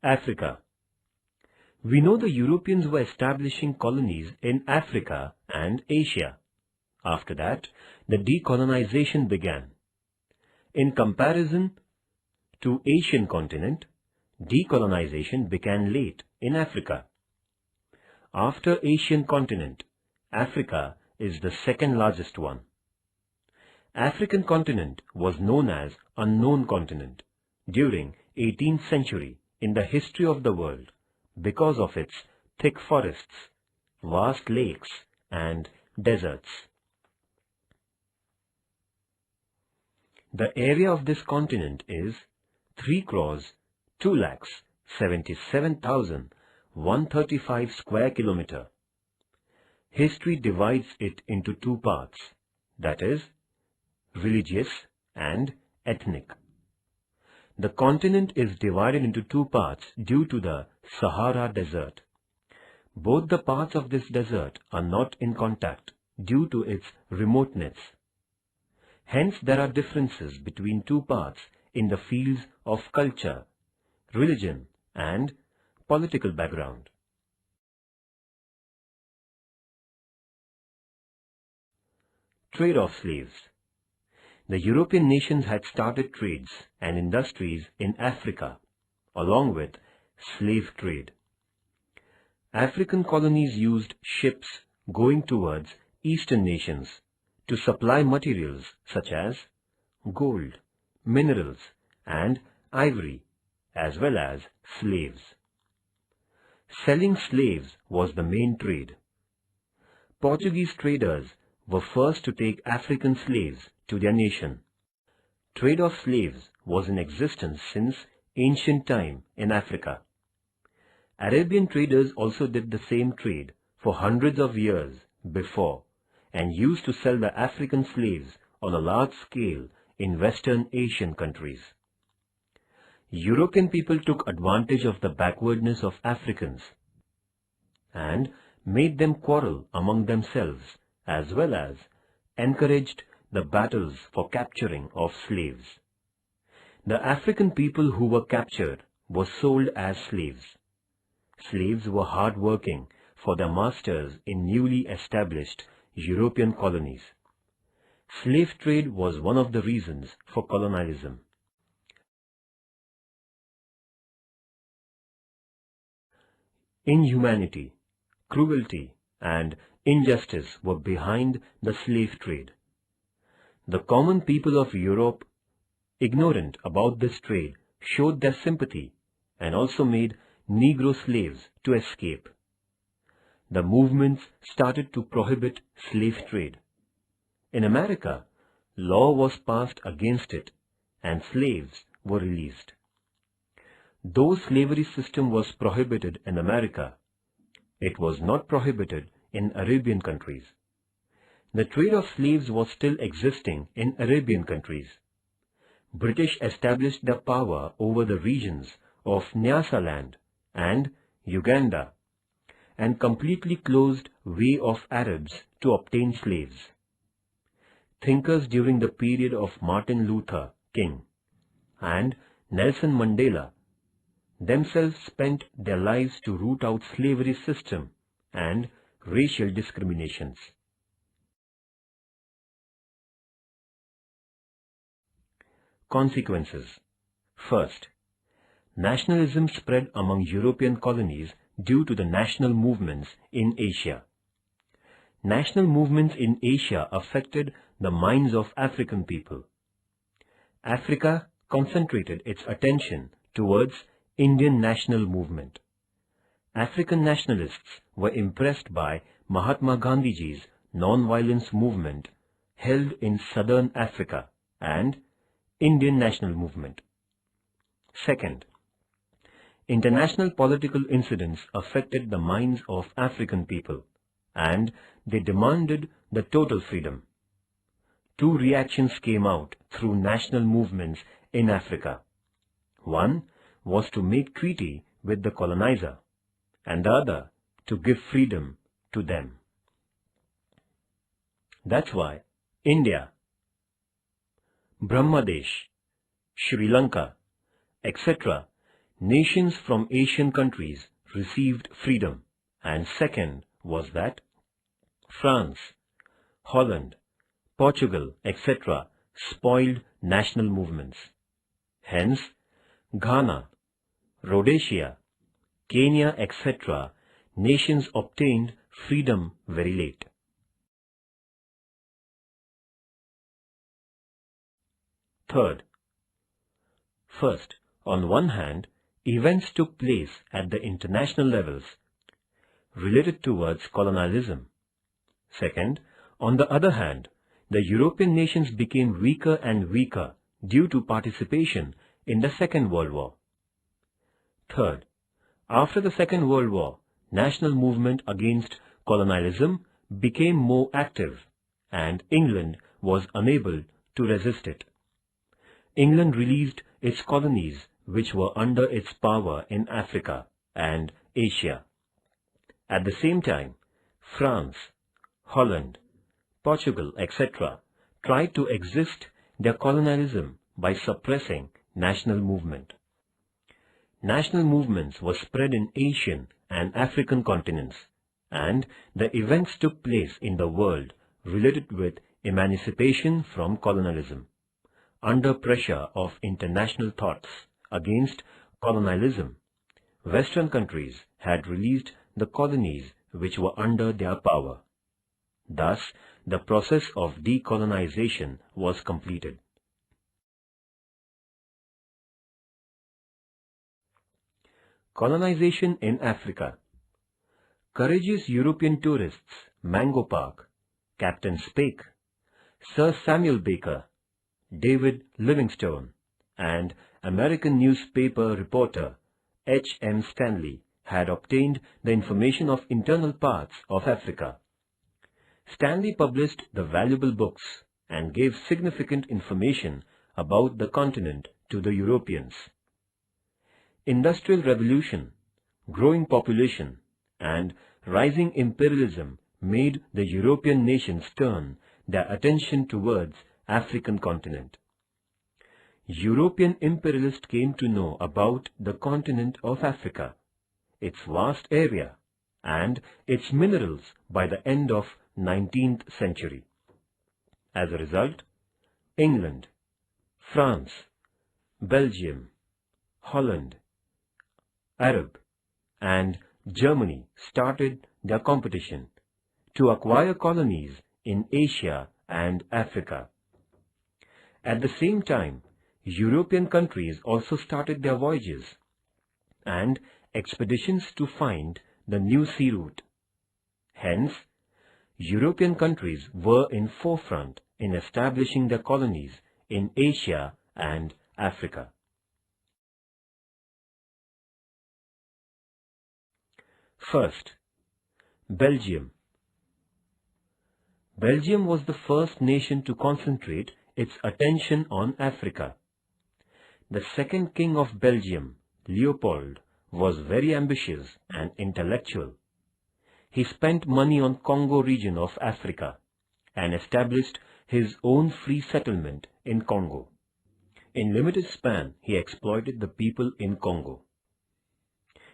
Africa. We know the Europeans were establishing colonies in Africa and Asia. After that, the decolonization began. In comparison to Asian continent, decolonization began late in Africa. After Asian continent, Africa is the second largest one. African continent was known as unknown continent during 18th century in the history of the world because of its thick forests, vast lakes and deserts. The area of this continent is 3,277,135 square kilometer. History divides it into two parts, that is, religious and ethnic. The continent is divided into two parts due to the Sahara Desert. Both the parts of this desert are not in contact due to its remoteness. Hence, there are differences between two parts in the fields of culture, religion, and political background. Trade of slaves. The European nations had started trades and industries in Africa, along with slave trade. African colonies used ships going towards Eastern nations to supply materials such as gold, minerals, and ivory, as well as slaves. Selling slaves was the main trade. Portuguese traders were first to take African slaves to their nation. Trade of slaves was in existence since ancient time in Africa. Arabian traders also did the same trade for hundreds of years before and used to sell the African slaves on a large scale in Western Asian countries. European people took advantage of the backwardness of Africans and made them quarrel among themselves as well as encouraged the battles for capturing of slaves. The African people who were captured were sold as slaves. Slaves were hard-working for their masters in newly established European colonies. Slave trade was one of the reasons for colonialism. Inhumanity, cruelty, and injustice were behind the slave trade. The common people of Europe, ignorant about this trade, showed their sympathy and also made Negro slaves to escape. The movements started to prohibit slave trade. In America, law was passed against it and slaves were released. Though slavery system was prohibited in America, it was not prohibited in Arabian countries. The trade of slaves was still existing in Arabian countries. British established their power over the regions of Nyasaland and Uganda and completely closed way of Arabs to obtain slaves. Thinkers during the period of Martin Luther King and Nelson Mandela themselves spent their lives to root out slavery system and racial discriminations. Consequences. First, nationalism spread among European colonies due to the national movements in Asia. National movements in Asia affected the minds of African people. Africa concentrated its attention towards Indian national movement. African nationalists were impressed by Mahatma Gandhiji's non-violence movement held in southern Africa and Indian national movement. Second, international political incidents affected the minds of African people and they demanded the total freedom. Two reactions came out through national movements in Africa. One was to make treaty with the colonizer and the other to give freedom to them. That's why India, Brahmadesh, Sri Lanka, etc. nations from Asian countries received freedom, and second was that France, Holland, Portugal, etc. spoiled national movements. Hence, Ghana, Rhodesia, Kenya, etc. nations obtained freedom very late. Third, first, on one hand, events took place at the international levels related towards colonialism. Second, on the other hand, the European nations became weaker and weaker due to participation in the Second World War. Third, after the Second World War, national movement against colonialism became more active, and England was unable to resist it. England released its colonies which were under its power in Africa and Asia. At the same time, France, Holland, Portugal, etc. tried to resist their colonialism by suppressing national movement. National movements were spread in Asian and African continents, and the events took place in the world related with emancipation from colonialism. Under pressure of international thoughts against colonialism, Western countries had released the colonies which were under their power. Thus, the process of decolonization was completed. Colonization in Africa. Courageous European tourists Mango Park, Captain Speke, Sir Samuel Baker, David Livingstone, and American newspaper reporter H.M. Stanley had obtained the information of internal parts of Africa. Stanley published the valuable books and gave significant information about the continent to the Europeans. Industrial revolution, growing population, and rising imperialism made the European nations turn their attention towards African continent. European imperialists came to know about the continent of Africa, its vast area, and its minerals by the end of 19th century. As a result, England, France, Belgium, Holland, Arab, and Germany started their competition to acquire colonies in Asia and Africa. At the same time, European countries also started their voyages and expeditions to find the new sea route. Hence, European countries were in forefront in establishing their colonies in Asia and Africa. First, Belgium. Belgium was the first nation to concentrate its attention on Africa. The second king of Belgium, Leopold, was very ambitious and intellectual. He spent money on Congo region of Africa and established his own free settlement in Congo. In limited span, he exploited the people in Congo.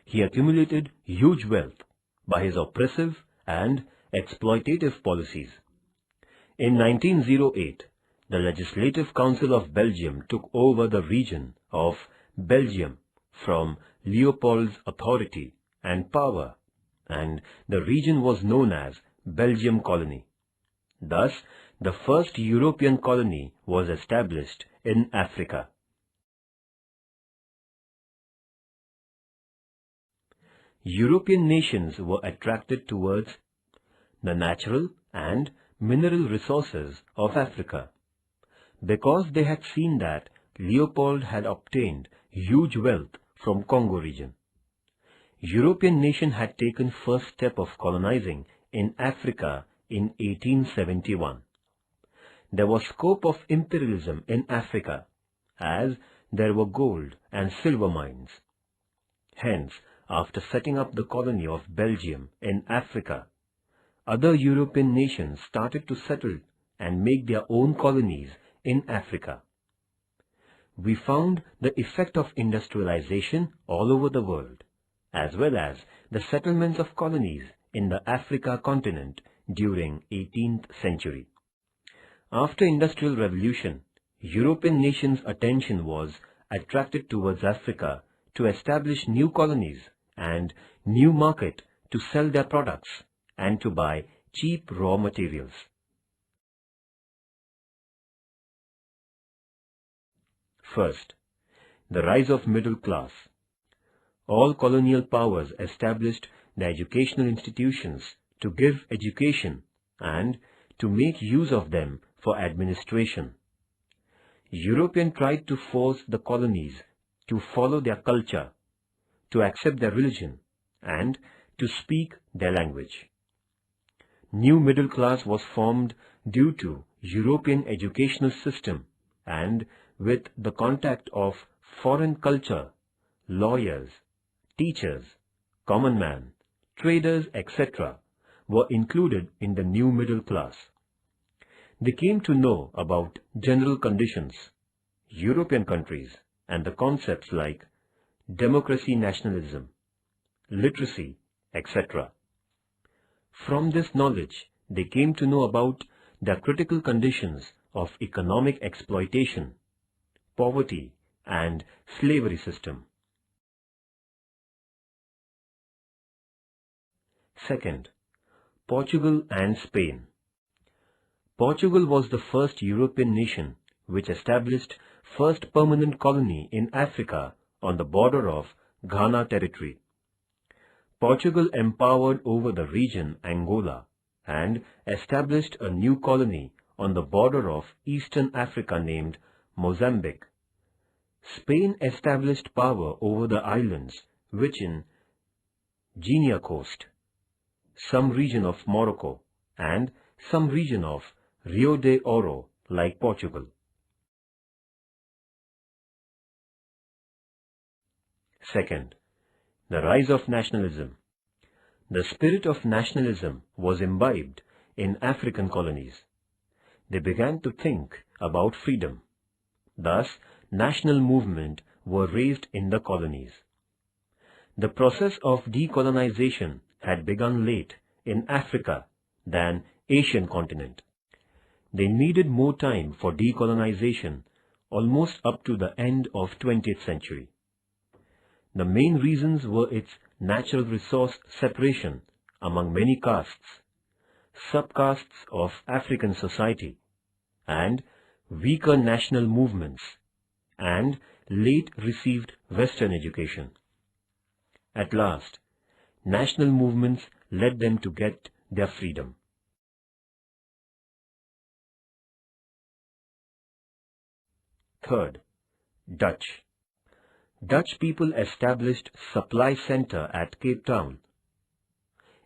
He accumulated huge wealth by his oppressive and exploitative policies. In 1908, the Legislative Council of Belgium took over the region of Belgium from Leopold's authority and power, and the region was known as Belgium Colony. Thus, the first European colony was established in Africa. European nations were attracted towards the natural and mineral resources of Africa because they had seen that Leopold had obtained huge wealth from Congo region. European nation had taken first step of colonizing in Africa in 1871. There was scope of imperialism in Africa as there were gold and silver mines. Hence, after setting up the colony of Belgium in Africa, other European nations started to settle and make their own colonies in Africa. we found the effect of industrialization all over the world, as well as the settlements of colonies in the Africa continent during 18th century. After Industrial Revolution, European nations' attention was attracted towards Africa to establish new colonies and new market to sell their products and to buy cheap raw materials. First, the rise of middle class. All colonial powers established the educational institutions to give education and to make use of them for administration. Europeans tried to force the colonies to follow their culture, to accept their religion, and to speak their language. New middle class was formed due to European educational system and with the contact of foreign culture, lawyers, teachers, common man, traders, etc. were included in the new middle class. They came to know about general conditions, European countries, and the concepts like democracy, nationalism, literacy, etc. From this knowledge, they came to know about the critical conditions of economic exploitation, poverty, and slavery system. Second, Portugal and Spain. Portugal was the first European nation which established first permanent colony in Africa on the border of Ghana territory. Portugal empowered over the region Angola and established a new colony on the border of Eastern Africa named Mozambique. Spain established power over the islands which in Guinea coast, some region of Morocco, and some region of Rio de Oro like Portugal. Second, the rise of nationalism. The spirit of nationalism was imbibed in African colonies. They began to think about freedom. Thus, national movements were raised in the colonies. The process of decolonization had begun late in Africa than Asian continent. They needed more time for decolonization, almost up to the end of 20th century. The main reasons were its natural resource separation among many castes, subcastes of African society, and weaker national movements, and late received Western education. At last, national movements led them to get their freedom. Third, Dutch. Dutch people established supply center at Cape Town,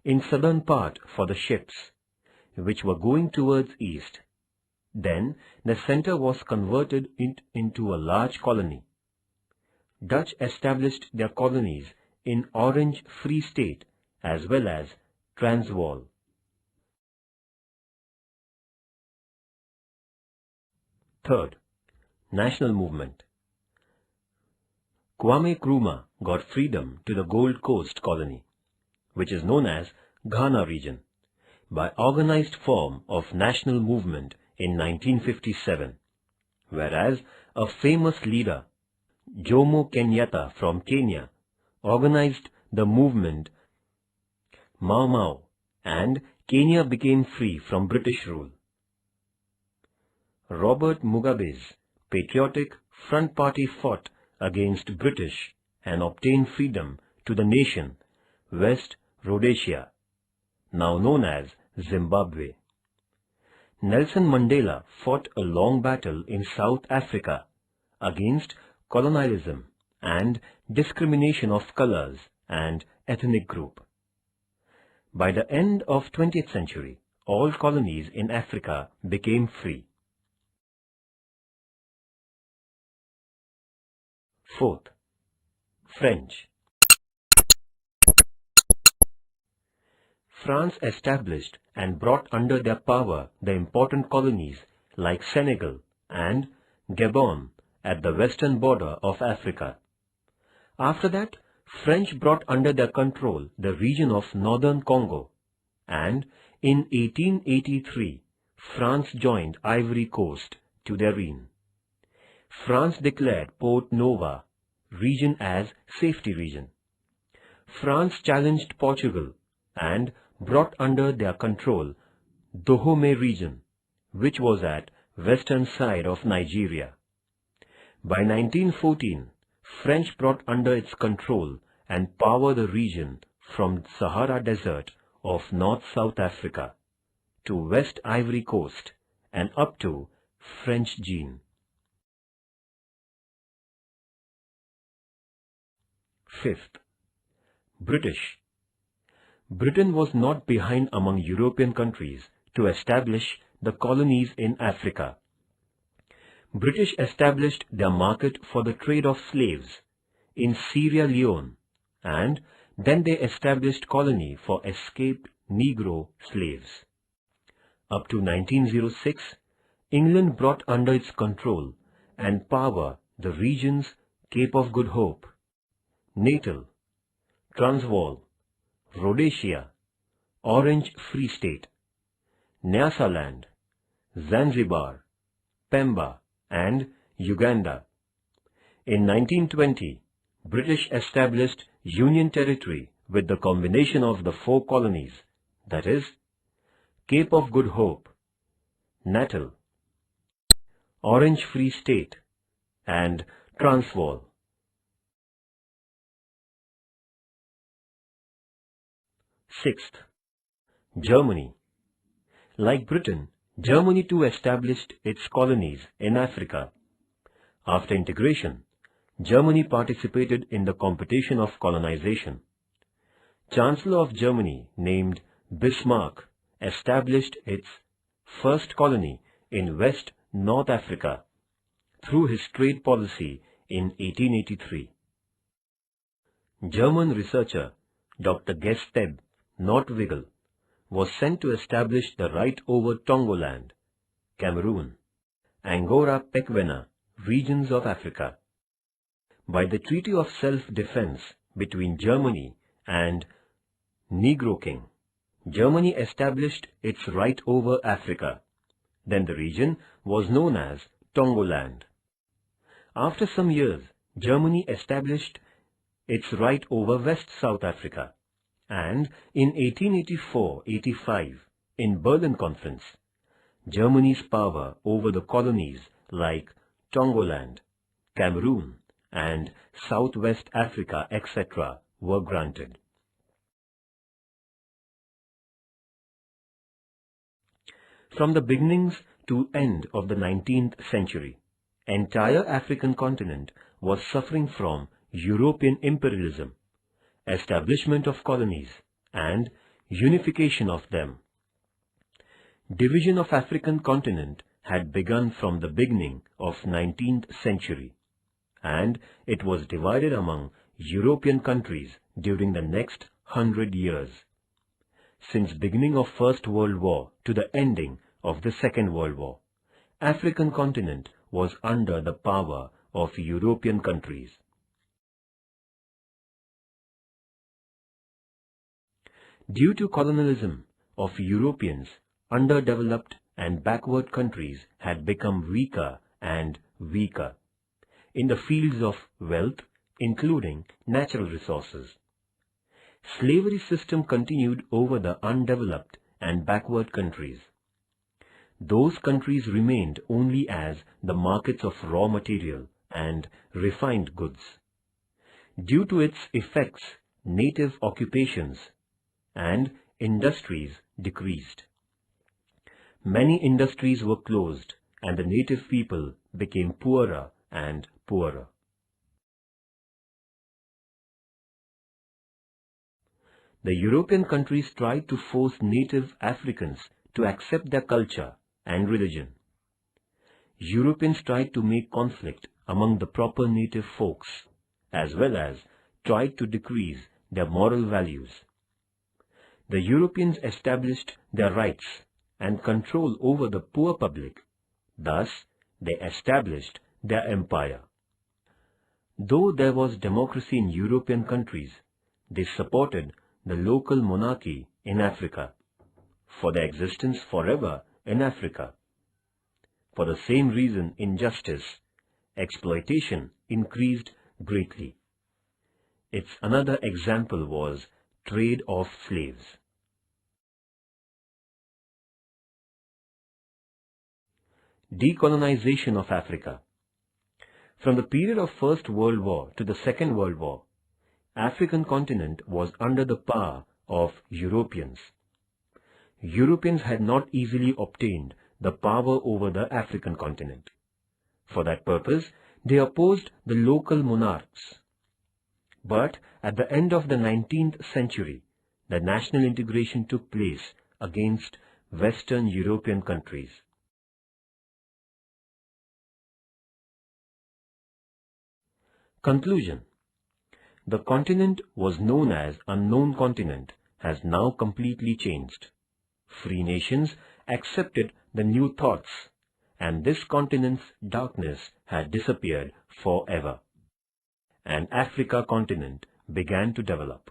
in southern part for the ships, which were going towards east. Then the center was converted into a large colony. Dutch established their colonies in Orange Free State as well as Transvaal. Third, national movement. Kwame Nkrumah got freedom to the Gold Coast colony, which is known as Ghana region, by organized form of national movement in 1957, whereas a famous leader, Jomo Kenyatta from Kenya, organized the movement Mau Mau, and Kenya became free from British rule. Robert Mugabe's Patriotic Front Party fought against British and obtained freedom to the nation West Rhodesia, now known as Zimbabwe. Nelson Mandela fought a long battle in South Africa against colonialism and discrimination of colors and ethnic group. By the end of 20th century, all colonies in Africa became free. Fourth, French. France established and brought under their power the important colonies like Senegal and Gabon at the western border of Africa. After that, French brought under their control the region of northern Congo, and in 1883, France joined Ivory Coast to their reign. France declared Port Nova region as safety region. France challenged Portugal and brought under their control Dahomey region, which was at western side of Nigeria. By 1914, French brought under its control and power the region from Sahara Desert of North-South Africa to West Ivory Coast and up to French Guiana. Fifth, British. Britain was not behind among European countries to establish the colonies in Africa. British established their market for the trade of slaves in Sierra Leone, and then they established colony for escaped Negro slaves. Up to 1906, England brought under its control and power the regions Cape of Good Hope, Natal, Transvaal, Rhodesia, Orange Free State, Nyasaland, Zanzibar, Pemba and Uganda. In 1920, British established Union Territory with the combination of the four colonies, that is, Cape of Good Hope, Natal, Orange Free State and Transvaal. Sixth, Germany. Like Britain, Germany too established its colonies in Africa. After integration, Germany participated in the competition of colonization. Chancellor of Germany, named Bismarck, established its first colony in West North Africa through his trade policy in 1883. German researcher Dr. Gesteb Nordwigel was sent to establish the right over Tongoland, Cameroon, Angora-Pequena regions of Africa. By the Treaty of Self-Defense between Germany and Negro King, Germany established its right over Africa. Then the region was known as Tongoland. After some years, Germany established its right over West South Africa, and in 1884-85, in Berlin Conference, Germany's power over the colonies like Tongoland, Cameroon, and Southwest Africa, etc., were granted. From the beginnings to end of the 19th century, entire African continent was suffering from European imperialism, establishment of colonies, and unification of them. Division of African continent had begun from the beginning of 19th century, and it was divided among European countries during the next 100 years. Since beginning of First World War to the ending of the Second World War, African continent was under the power of European countries. Due to colonialism of Europeans, underdeveloped and backward countries had become weaker and weaker in the fields of wealth, including natural resources. Slavery system continued over the undeveloped and backward countries. Those countries remained only as the markets of raw material and refined goods. Due to its effects, native occupations and industries decreased. Many industries were closed and the native people became poorer and poorer. The European countries tried to force native Africans to accept their culture and religion. Europeans tried to make conflict among the proper native folks, as well as tried to decrease their moral values. The Europeans established their rights and control over the poor public. Thus, they established their empire. Though there was democracy in European countries, they supported the local monarchy in Africa, for their existence forever in Africa. For the same reason, injustice, exploitation increased greatly. Its another example was trade of slaves. Decolonization of Africa. From the period of First World War to the Second World War, African continent was under the power of Europeans. Europeans had not easily obtained the power over the African continent. For that purpose, they opposed the local monarchs. But at the end of the 19th century, the national integration took place against Western European countries. Conclusion. The continent was known as unknown continent has now completely changed. Free nations accepted the new thoughts, and this continent's darkness had disappeared forever. An Africa continent began to develop.